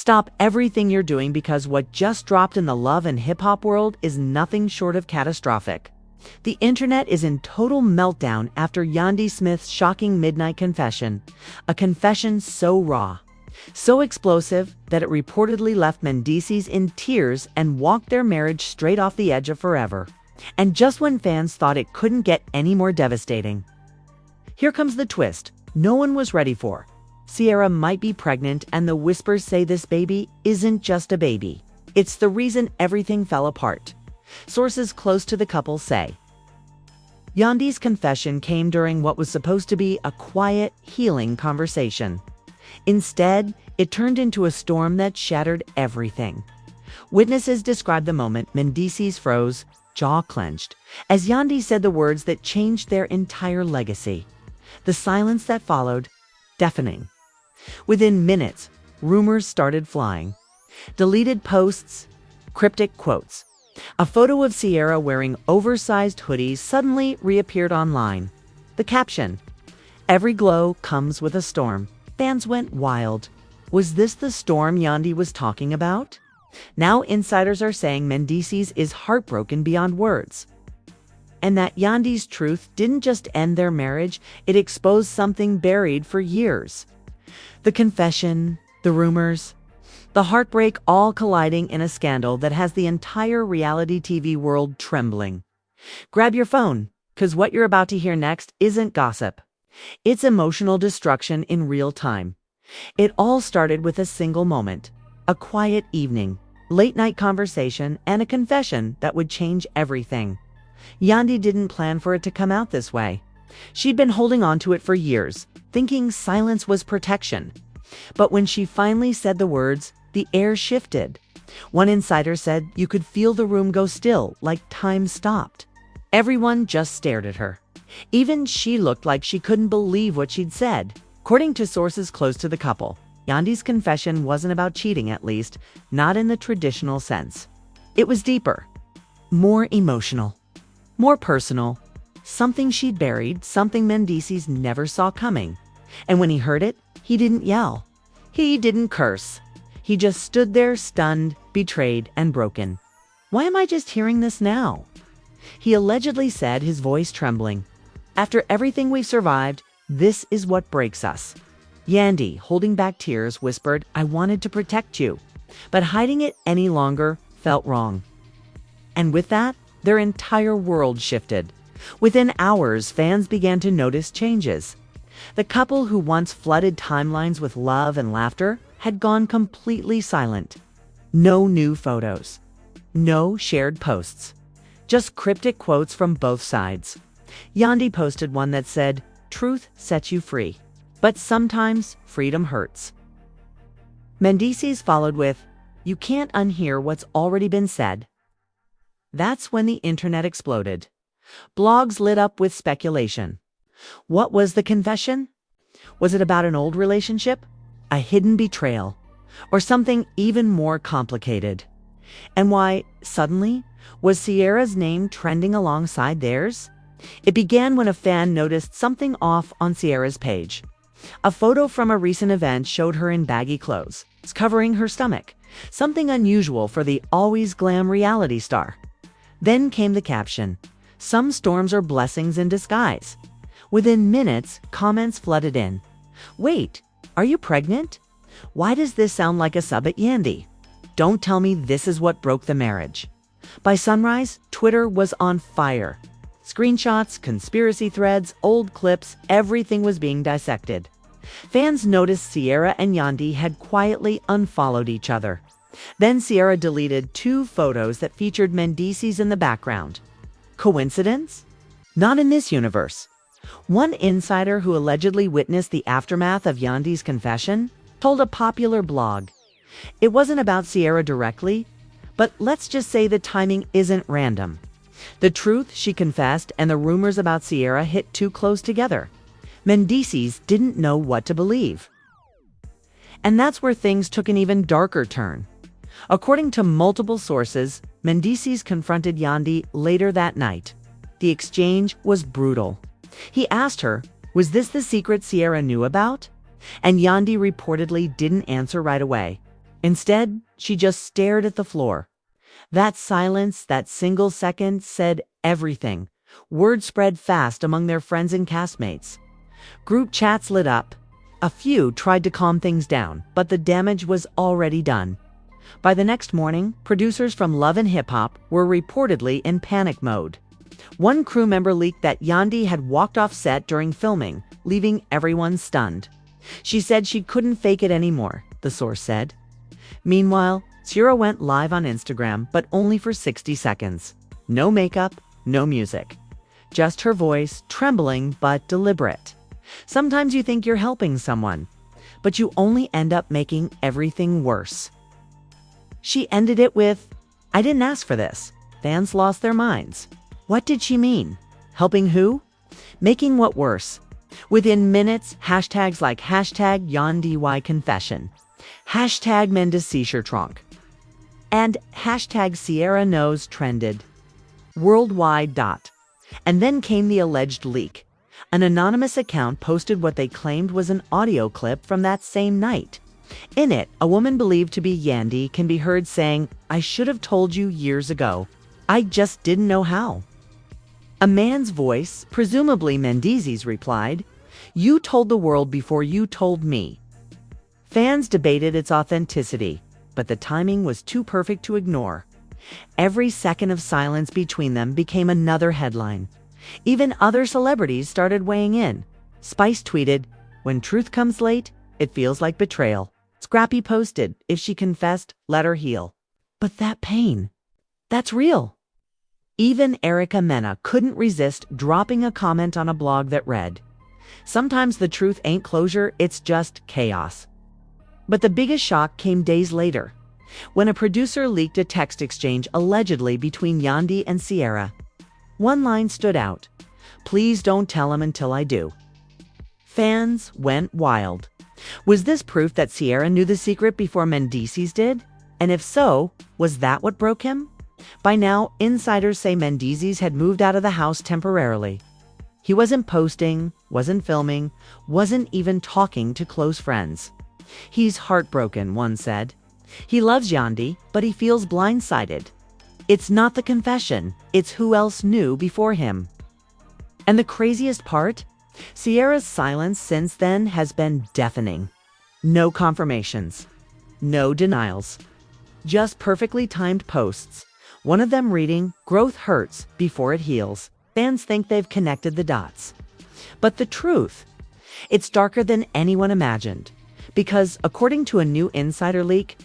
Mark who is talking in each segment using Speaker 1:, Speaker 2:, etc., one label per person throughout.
Speaker 1: Stop everything you're doing because what just dropped in the love and hip-hop world is nothing short of catastrophic. The internet is in total meltdown after Yandy Smith's shocking midnight confession, a confession so raw, so explosive that it reportedly left Mendeecees in tears and walked their marriage straight off the edge of forever. And just when fans thought it couldn't get any more devastating. Here comes the twist no one was ready for. Ciara might be pregnant, and the whispers say this baby isn't just a baby. It's the reason everything fell apart. Sources close to the couple say Yandy's confession came during what was supposed to be a quiet, healing conversation. Instead, it turned into a storm that shattered everything. Witnesses described the moment Mendeecees froze, jaw clenched, as Yandy said the words that changed their entire legacy. The silence that followed, deafening. Within minutes, rumors started flying. Deleted posts, cryptic quotes. A photo of Ciara wearing oversized hoodies suddenly reappeared online. The caption, "Every glow comes with a storm." Fans went wild. Was this the storm Yandy was talking about? Now insiders are saying Mendeecees is heartbroken beyond words. And that Yandy's truth didn't just end their marriage, it exposed something buried for years. The confession, the rumors, the heartbreak all colliding in a scandal that has the entire reality TV world trembling. Grab your phone, because what you're about to hear next isn't gossip. It's emotional destruction in real time. It all started with a single moment, a quiet evening, late-night conversation, and a confession that would change everything. Yandy didn't plan for it to come out this way. She'd been holding on to it for years, thinking silence was protection. But when she finally said the words, the air shifted. One insider said you could feel the room go still, like time stopped. Everyone just stared at her. Even she looked like she couldn't believe what she'd said. According to sources close to the couple, Yandy's confession wasn't about cheating, at least, not in the traditional sense. It was deeper, more emotional, more personal, something she'd buried, something Mendeecees never saw coming. And when he heard it, he didn't yell. He didn't curse. He just stood there stunned, betrayed, and broken. "Why am I just hearing this now?" He allegedly said, his voice trembling. "After everything we've survived, this is what breaks us." Yandy, holding back tears, whispered, "I wanted to protect you." But hiding it any longer felt wrong. And with that, their entire world shifted. Within hours, fans began to notice changes. The couple who once flooded timelines with love and laughter had gone completely silent. No new photos. No shared posts. Just cryptic quotes from both sides. Yandy posted one that said, "Truth sets you free, but sometimes freedom hurts." Mendeecees followed with, "You can't unhear what's already been said." That's when the internet exploded. Blogs lit up with speculation. What was the confession? Was it about an old relationship? A hidden betrayal? Or something even more complicated? And why, suddenly, was Ciara's name trending alongside theirs? It began when a fan noticed something off on Ciara's page. A photo from a recent event showed her in baggy clothes, covering her stomach, something unusual for the always glam reality star. Then came the caption, "Some storms are blessings in disguise." Within minutes, comments flooded in. "Wait, are you pregnant? Why does this sound like a sub at Yandy? Don't tell me this is what broke the marriage." By sunrise, Twitter was on fire. Screenshots, conspiracy threads, old clips, everything was being dissected. Fans noticed Ciara and Yandy had quietly unfollowed each other. Then Ciara deleted 2 photos that featured Mendeecees in the background. Coincidence? Not in this universe. One insider who allegedly witnessed the aftermath of Yandy's confession told a popular blog, "It wasn't about Ciara directly, but let's just say the timing isn't random. The truth she confessed and the rumors about Ciara hit too close together. Mendeecees didn't know what to believe." And that's where things took an even darker turn. According to multiple sources, Mendeecees confronted Yandy later that night. The exchange was brutal. He asked her, was this the secret Ciara knew about? And Yandy reportedly didn't answer right away. Instead, she just stared at the floor. That silence, that single second, said everything. Word spread fast among their friends and castmates. Group chats lit up. A few tried to calm things down, but the damage was already done. By the next morning, producers from Love and Hip Hop were reportedly in panic mode. One crew member leaked that Yandy had walked off set during filming, leaving everyone stunned. She said she couldn't fake it anymore, the source said. Meanwhile, Ciara went live on Instagram, but only for 60 seconds. No makeup, no music. Just her voice, trembling but deliberate. Sometimes you think you're helping someone, but you only end up making everything worse. She ended it with, "I didn't ask for this." Fans lost their minds. What did she mean? Helping who? Making what worse? Within minutes, hashtags like hashtag #YandyConfession, hashtag Mendeecees Heartbroken, and hashtag Ciara Knows trended worldwide. And then came the alleged leak. An anonymous account posted what they claimed was an audio clip from that same night. In it, a woman believed to be Yandy can be heard saying, "I should have told you years ago. I just didn't know how." A man's voice, presumably Mendeecees, replied, "You told the world before you told me." Fans debated its authenticity, but the timing was too perfect to ignore. Every second of silence between them became another headline. Even other celebrities started weighing in. Spice tweeted, "When truth comes late, it feels like betrayal." Scrappy posted, "If she confessed, let her heal." But that pain, that's real. Even Erica Mena couldn't resist dropping a comment on a blog that read, "Sometimes the truth ain't closure, it's just chaos." But the biggest shock came days later, when a producer leaked a text exchange allegedly between Yandy and Ciara. One line stood out, "Please don't tell him until I do." Fans went wild. Was this proof that Ciara knew the secret before Mendeecees did? And if so, was that what broke him? By now, insiders say Mendeecees had moved out of the house temporarily. He wasn't posting, wasn't filming, wasn't even talking to close friends. "He's heartbroken," one said. "He loves Yandy, but he feels blindsided." It's not the confession, it's who else knew before him. And the craziest part? Ciara's silence since then has been deafening. No confirmations, no denials, just perfectly timed posts. One of them reading, "Growth hurts before it heals." Fans think they've connected the dots. But the truth, it's darker than anyone imagined. Because according to a new insider leak,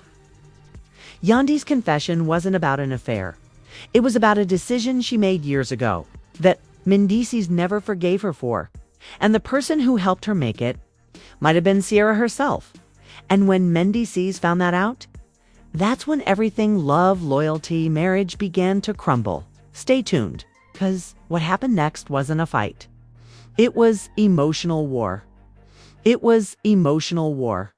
Speaker 1: Yandy's confession wasn't about an affair. It was about a decision she made years ago that Mendeecees never forgave her for. And the person who helped her make it might have been Ciara herself. And when Mendeecees found that out, that's when everything love, loyalty, marriage began to crumble. Stay tuned, because what happened next wasn't a fight. It was emotional war. It was emotional war.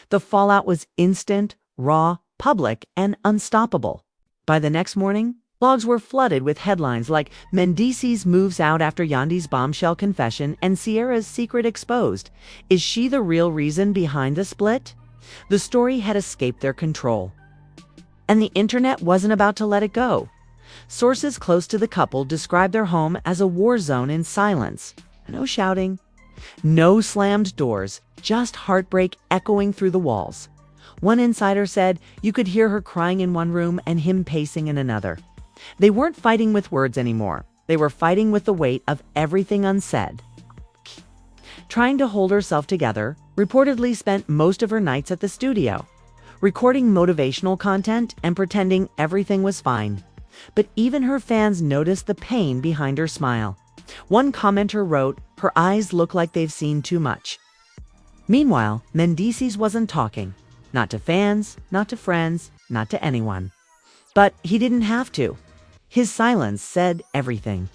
Speaker 1: The fallout was instant, raw, public, and unstoppable. By the next morning, blogs were flooded with headlines like "Mendeecees moves out after Yandy's bombshell confession and Ciara's secret exposed. Is she the real reason behind the split?" The story had escaped their control. And the internet wasn't about to let it go. Sources close to the couple described their home as a war zone in silence. No shouting, no slammed doors, just heartbreak echoing through the walls. One insider said you could hear her crying in one room and him pacing in another. They weren't fighting with words anymore. They were fighting with the weight of everything unsaid. Trying to hold herself together, reportedly spent most of her nights at the studio, recording motivational content and pretending everything was fine. But even her fans noticed the pain behind her smile. One commenter wrote, "Her eyes look like they've seen too much." Meanwhile, Mendeecees wasn't talking. Not to fans, not to friends, not to anyone. But he didn't have to. His silence said everything.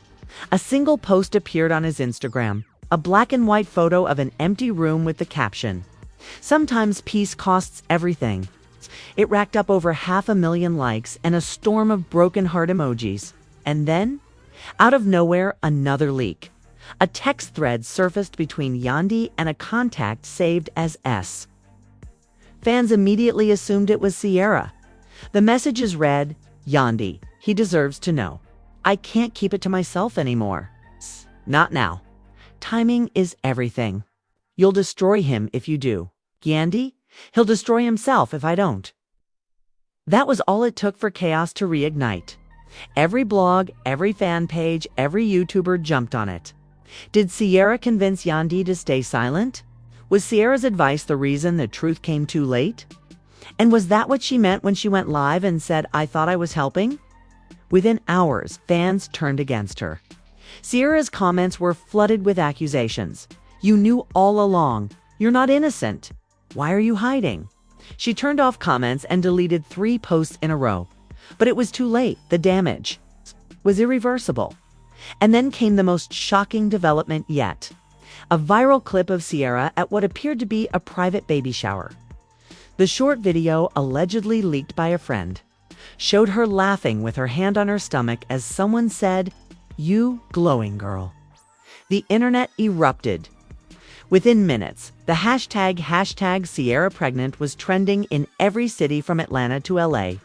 Speaker 1: A single post appeared on his Instagram, a black and white photo of an empty room with the caption, "Sometimes peace costs everything." It racked up over 500,000 likes and a storm of broken heart emojis. And then, out of nowhere, another leak. A text thread surfaced between Yandy and a contact saved as S. Fans immediately assumed it was Sierra. The messages read, "Yandy, he deserves to know. I can't keep it to myself anymore. Not now. Timing is everything. You'll destroy him if you do. Yandy, he'll destroy himself if I don't." That was all it took for chaos to reignite. Every blog, every fan page, every YouTuber jumped on it. Did Sierra convince Yandy to stay silent? Was Sierra's advice the reason the truth came too late? And was that what she meant when she went live and said, "I thought I was helping"? Within hours, fans turned against her. Sierra's comments were flooded with accusations. "You knew all along. You're not innocent. Why are you hiding?" She turned off comments and deleted 3 posts in a row. But it was too late. The damage was irreversible. And then came the most shocking development yet. A viral clip of Sierra at what appeared to be a private baby shower. The short video, allegedly leaked by a friend, showed her laughing with her hand on her stomach as someone said, "You glowing girl." The internet erupted. Within minutes, the hashtag Sierra Pregnant was trending in every city from Atlanta to LA.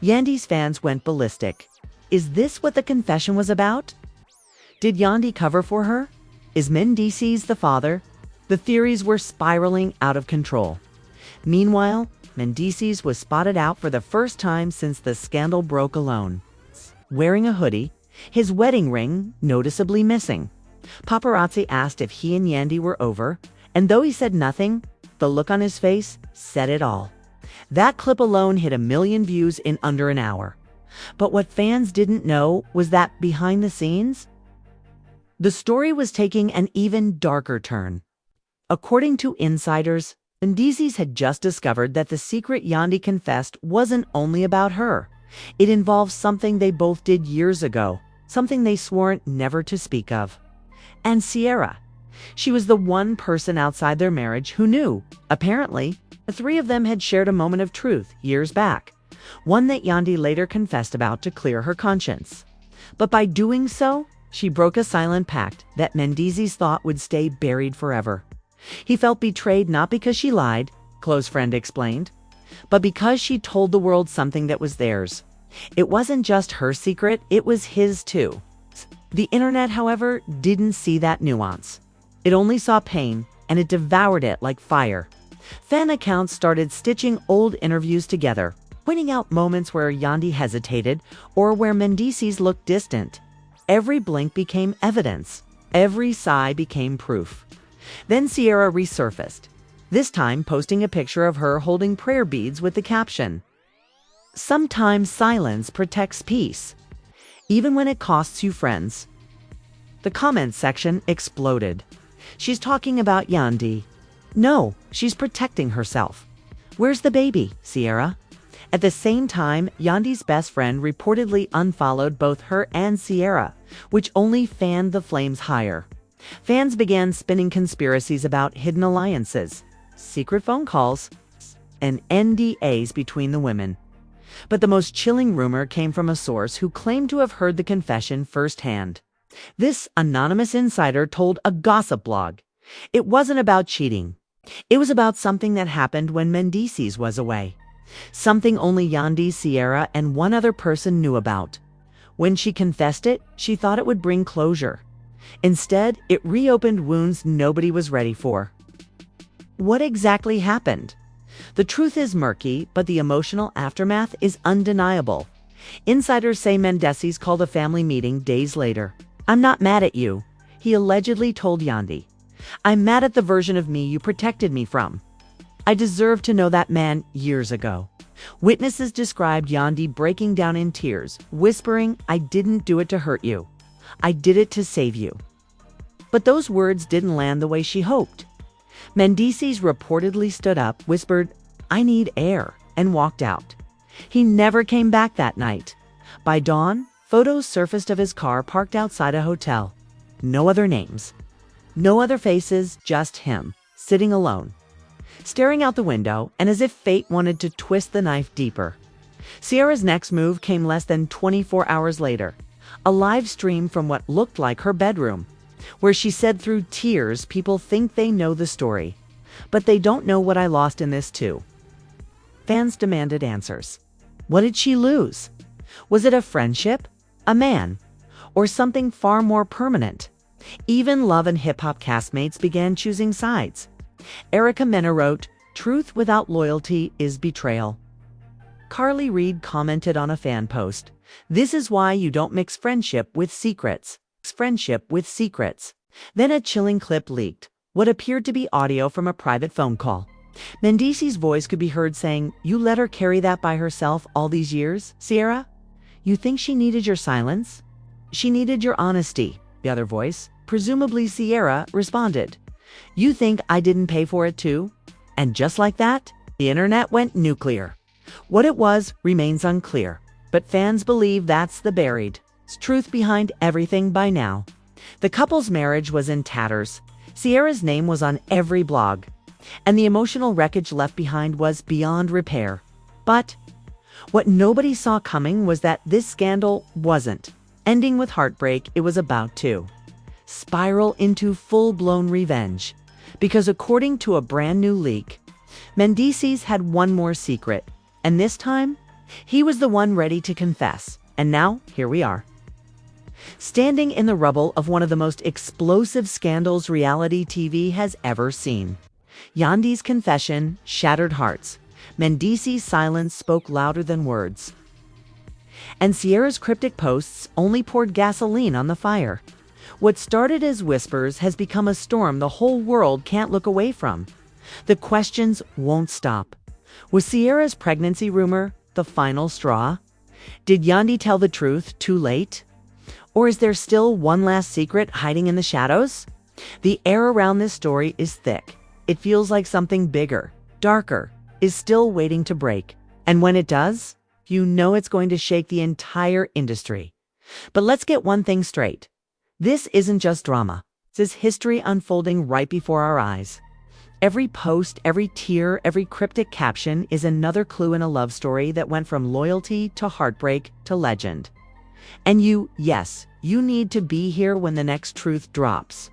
Speaker 1: Yandy's fans went ballistic. Is this what the confession was about? Did Yandy cover for her? Is Mendeecees the father? The theories were spiraling out of control. Meanwhile, Mendeecees was spotted out for the first time since the scandal broke alone. Wearing a hoodie, his wedding ring noticeably missing. Paparazzi asked if he and Yandy were over, and though he said nothing, the look on his face said it all. That clip alone hit 1 million views in under an hour. But what fans didn't know was that behind the scenes, the story was taking an even darker turn. According to insiders, Mendeecees had just discovered that the secret Yandy confessed wasn't only about her. It involved something they both did years ago, something they swore never to speak of. And Sierra. She was the one person outside their marriage who knew. Apparently, the 3 of them had shared a moment of truth years back, one that Yandy later confessed about to clear her conscience. But by doing so, she broke a silent pact that Mendeecees thought would stay buried forever. He felt betrayed not because she lied, close friend explained, but because she told the world something that was theirs. It wasn't just her secret, it was his too. The internet, however, didn't see that nuance. It only saw pain, and it devoured it like fire. Fan accounts started stitching old interviews together, pointing out moments where Yandy hesitated or where Mendeecees looked distant. Every blink became evidence. Every sigh became proof. Then Sierra resurfaced, this time posting a picture of her holding prayer beads with the caption, "Sometimes silence protects peace, even when it costs you friends." The comments section exploded. "She's talking about Yandy." "No, she's protecting herself." "Where's the baby, Sierra?" At the same time, Yandy's best friend reportedly unfollowed both her and Sierra, which only fanned the flames higher. Fans began spinning conspiracies about hidden alliances, secret phone calls, and NDAs between the women. But the most chilling rumor came from a source who claimed to have heard the confession firsthand. This anonymous insider told a gossip blog it wasn't about cheating. It was about something that happened when Mendeecees was away. Something only Yandy, Sierra, and one other person knew about. When she confessed it, she thought it would bring closure. Instead, it reopened wounds nobody was ready for. What exactly happened? The truth is murky, but the emotional aftermath is undeniable. Insiders say Mendeecees called a family meeting days later. "I'm not mad at you," he allegedly told Yandy. "I'm mad at the version of me you protected me from. I deserved to know that man years ago." Witnesses described Yandy breaking down in tears, whispering, "I didn't do it to hurt you. I did it to save you." But those words didn't land the way she hoped. Mendeecees reportedly stood up, whispered, "I need air," and walked out. He never came back that night. By dawn, photos surfaced of his car parked outside a hotel. No other names. No other faces, just him, sitting alone, staring out the window, and as if fate wanted to twist the knife deeper. Sierra's next move came less than 24 hours later. A live stream from what looked like her bedroom, where she said through tears, "People think they know the story, but they don't know what I lost in this too." Fans demanded answers. What did she lose? Was it a friendship, a man, or something far more permanent? Even Love and Hip Hop castmates began choosing sides. Erica Mena wrote, "Truth without loyalty is betrayal." Carly Reed commented on a fan post, "This is why you don't mix friendship with secrets. Friendship with secrets." Then a chilling clip leaked, what appeared to be audio from a private phone call. Mendeecees' voice could be heard saying, "You let her carry that by herself all these years, Sierra? You think she needed your silence? She needed your honesty." The other voice, presumably Sierra, responded, "You think I didn't pay for it too?" And just like that, the internet went nuclear. What it was remains unclear, but fans believe that's the buried truth behind everything by now. The couple's marriage was in tatters. Sierra's name was on every blog, and the emotional wreckage left behind was beyond repair. But what nobody saw coming was that this scandal wasn't ending with heartbreak. It was about to spiral into full-blown revenge. Because according to a brand new leak, Mendeecees had one more secret, and this time, he was the one ready to confess. And now, here we are. Standing in the rubble of one of the most explosive scandals reality TV has ever seen. Yandy's confession shattered hearts. Mendeecees' silence spoke louder than words. And Sierra's cryptic posts only poured gasoline on the fire. What started as whispers has become a storm the whole world can't look away from. The questions won't stop. Was Sierra's pregnancy rumor the final straw? Did Yandy tell the truth too late? Or is there still one last secret hiding in the shadows? The air around this story is thick. It feels like something bigger, darker, is still waiting to break. And when it does, you know it's going to shake the entire industry. But let's get one thing straight. This isn't just drama. This is history unfolding right before our eyes. Every post, every tear, every cryptic caption is another clue in a love story that went from loyalty to heartbreak to legend. And yes, you need to be here when the next truth drops.